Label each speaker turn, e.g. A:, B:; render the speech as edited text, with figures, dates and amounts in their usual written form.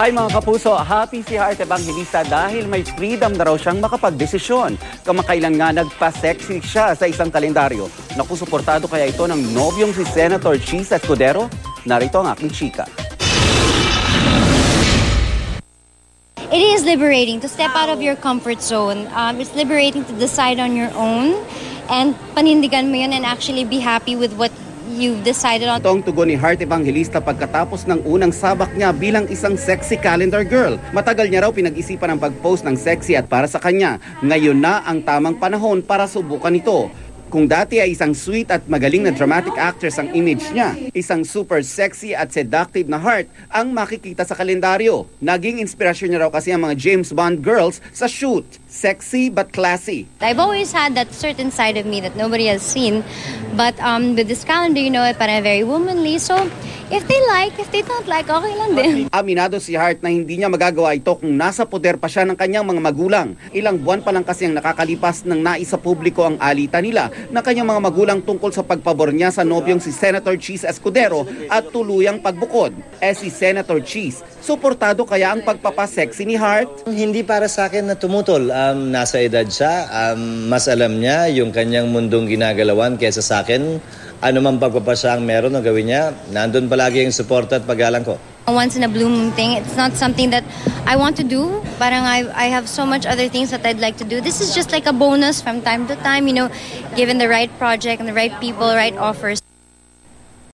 A: Hi mga kapuso, happy si Heart Evangelista dahil may freedom na raw siyang makapagdesisyon. Kamakailan nga nagpa-sexy siya sa isang kalendaryo. Naku, suportado kaya ito ng nobyong si Senator Cheese Escudero? Narito ang aking chika.
B: It is liberating to step out of your comfort zone. It's liberating to decide on your own and panindigan mo yun and actually be happy with what you've decided on.
A: Ito ang tugon ni Heart Evangelista pagkatapos ng unang sabak niya bilang isang sexy calendar girl. Matagal niya raw pinag-isipan ang pag-post ng sexy at para sa kanya, ngayon na ang tamang panahon para subukan ito. Kung dati ay isang sweet at magaling na dramatic actress ang image niya, isang super sexy at seductive na Heart ang makikita sa kalendaryo. Naging inspirasyon niya raw kasi ang mga James Bond girls sa shoot. Sexy but classy.
B: I've always had that certain side of me that nobody has seen. But with this calendar, you know, parang very womanly. So, if they like, if they don't like, okay lang din.
A: Aminado si Heart na hindi niya magagawa ito kung nasa poder pa siya ng kanyang mga magulang. Ilang buwan pa lang kasi ang nakakalipas ng naisa publiko ang alita nila na kanyang mga magulang tungkol sa pagpabor niya sa nobyong si Senator Cheese Escudero at tuluyang pagbukod. Si Senator Cheese, suportado kaya ang pagpapasexy ni Heart?
C: Hindi para sa akin na tumutol. Nasa edad siya, mas alam niya yung kanyang mundong ginagalawan kaysa sa akin. Ano man pagpapasya ang meron o gawin niya, nandun palagi yung support at paggalang ko.
B: Once in a blue moon thing, it's not something that I want to do. Parang I have so much other things that I'd like to do. This is just like a bonus from time to time, you know, given the right project and the right people, right offers.